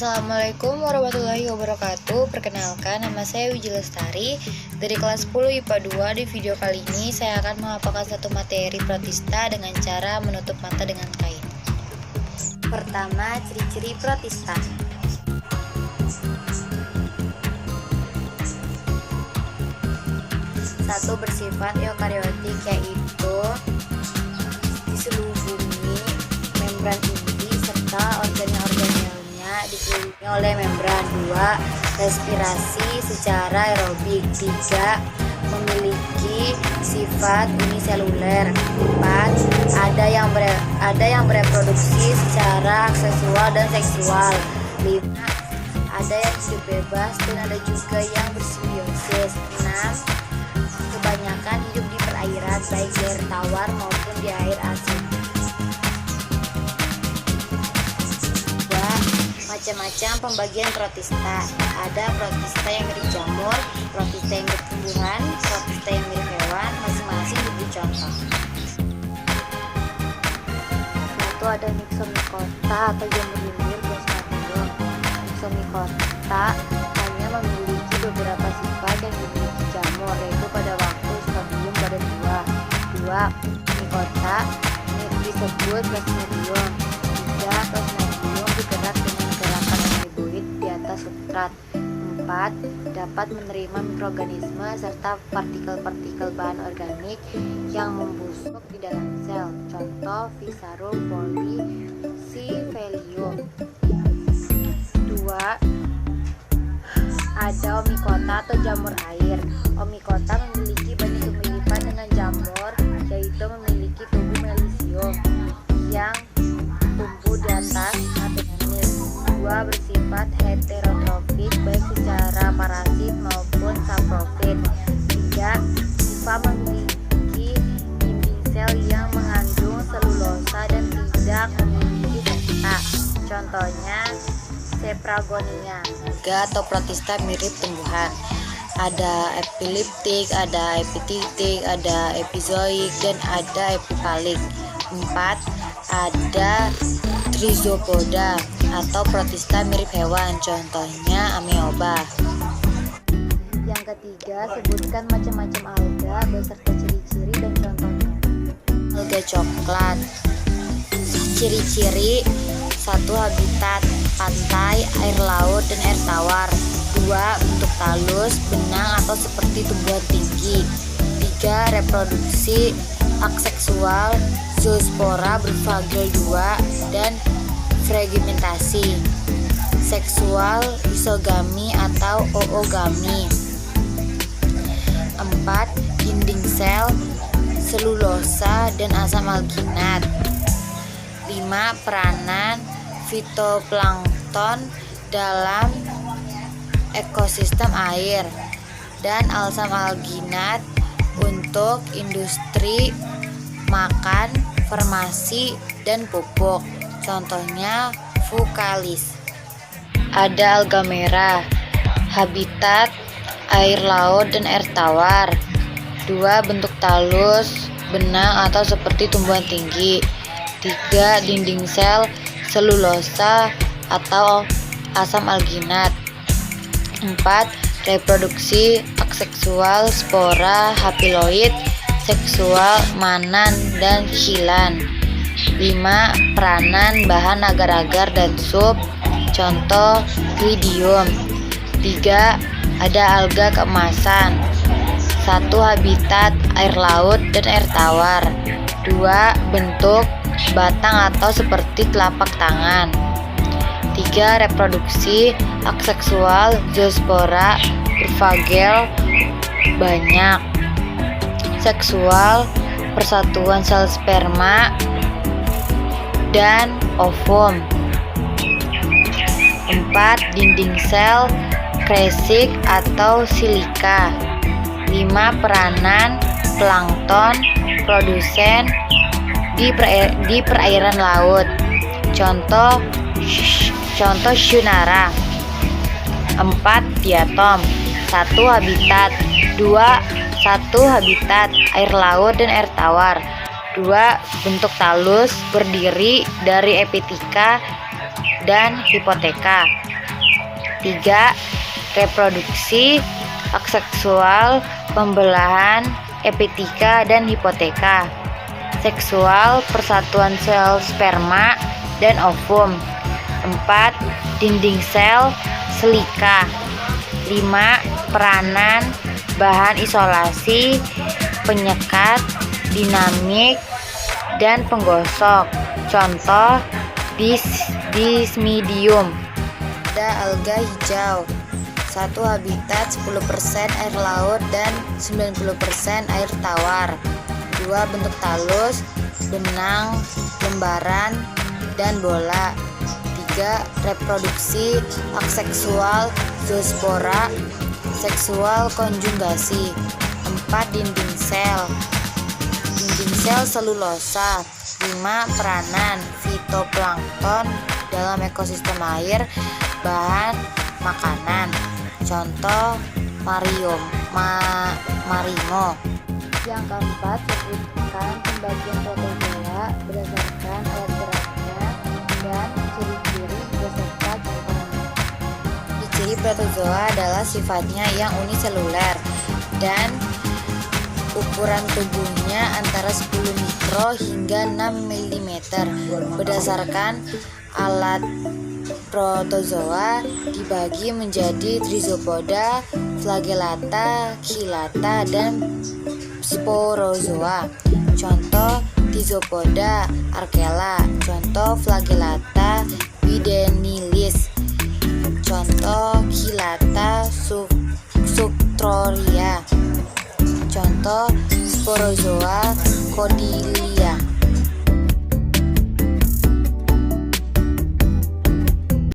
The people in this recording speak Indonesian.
Assalamualaikum warahmatullahi wabarakatuh. Perkenalkan, nama saya Wiji Lestari dari kelas 10 IPA 2. Di video kali ini saya akan menghafalkan satu materi protista dengan cara menutup mata dengan kain. Pertama, ciri-ciri protista. Satu, bersifat eukariotik, yaitu di seluruh bumi membran inti serta organel-organelnya dikelilingi oleh membran. 2, respirasi secara aerobik. 3, memiliki sifat uniseluler. 4, ada yang bereproduksi secara seksual dan seksual. 5, ada yang hidup bebas dan ada juga yang bersimbiosis. 6, kebanyakan hidup di perairan, baik di air tawar maupun di air asin. Macam-macam pembagian protista. Ada protista yang mirip jamur, protista yang mirip tumbuhan, protista yang mirip hewan. Masing-masing diberi contoh. Satu, ada Myxomicota atau jamur limbir Plasmodium. Myxomicota hanya memiliki beberapa sifat yang dimiliki jamur, yaitu pada waktu stadium badan buah. 2, Mycota mirip disebut Plasmodium. 3, Plasmodium bergerak dengan gerakan riboid di atas substrat. 4, dapat menerima mikroorganisme serta partikel-partikel bahan organik yang membusuk di dalam sel. Contoh, Physarum polycyphalium. 2, ada Omicota atau jamur air. Omicota memiliki banyak kemiripan dengan jamur, yaitu memiliki tubuh melisium yang tumbuh di atas apenis. 2, bersifat heterotrofik baik secara parasit maupun saprofit. 3, hifa memiliki dinding sel yang mengandung selulosa dan tidak memiliki seta. Contohnya Sepragonia. 3, atau protista mirip tumbuhan. Ada epiliptik, ada epititik, ada epizoik, dan ada epipalik. 4, ada Trizopoda atau protista mirip hewan. Contohnya amoeba. Yang ketiga, sebutkan macam-macam alga beserta ciri-ciri dan contohnya. Alga coklat. Ciri-ciri: 1, habitat pantai, air laut, dan air tawar. 2, bentuk talus, benang atau seperti tumbuhan tinggi. 3, reproduksi aseksual, zoospora berflagel 2, dan fragmentasi. Seksual, isogami atau oogami. 4, dinding sel, selulosa, dan asam alginat. 5, peranan fitoplankton dalam ekosistem air dan asam alginat untuk industri makan, farmasi, dan pupuk. Contohnya Fucalis. Ada alga merah. Habitat air laut dan air tawar. 2, bentuk talus, benang atau seperti tumbuhan tinggi. 3, dinding sel, selulosa atau asam alginat. 4, reproduksi aseksual, spora, haploid, seksual, manan, dan xilan. 5, peranan bahan agar-agar dan sup. Contoh, Clydium. 3, ada alga keemasan. 1, habitat air laut dan air tawar. 2, bentuk batang atau seperti telapak tangan. 3, reproduksi aseksual, zoospora berflagel banyak. Seksual, persatuan sel sperma dan ovum. 4, dinding sel, kresik atau silika. 5, peranan plankton, produsen di perairan laut. Contoh Shunara. 4, diatom. 1, habitat. 1, habitat air laut dan air tawar. 2. Bentuk talus berdiri dari epitika dan hipoteka. 3. Reproduksi, hak seksual, pembelahan, epitika, dan hipoteka. Seksual, persatuan sel sperma dan ovum. 4. Dinding sel, selika. 5. Peranan, bahan isolasi, penyekat, dinamik, dan penggosok. Contoh, Dysmidium. Ada alga hijau. 1. Habitat 10% air laut dan 90% air tawar. 2. Bentuk talus, benang, lembaran, dan bola. 3. Reproduksi, hak seksual, zoospora, seksual konjugasi. 4. Dinding sel selulosa. 5. Peranan, fitoplankton dalam ekosistem air, bahan makanan. Contoh, maringo. Yang keempat, sebutkan pembagian protozoa berdasarkan alat beratnya dan ciri-ciri beserta contohnya. Ciri protozoa adalah sifatnya yang uniseluler dan ukuran tubuhnya antara 10 mikro hingga 6 mm. Berdasarkan alat, protozoa dibagi menjadi trizopoda, flagellata, chilata, dan sporozoa. Contoh, trizopoda, archela. Contoh, flagellata, widenilis. Contoh, chilata, sucroria. Contoh, sporozoa, codyliozoa.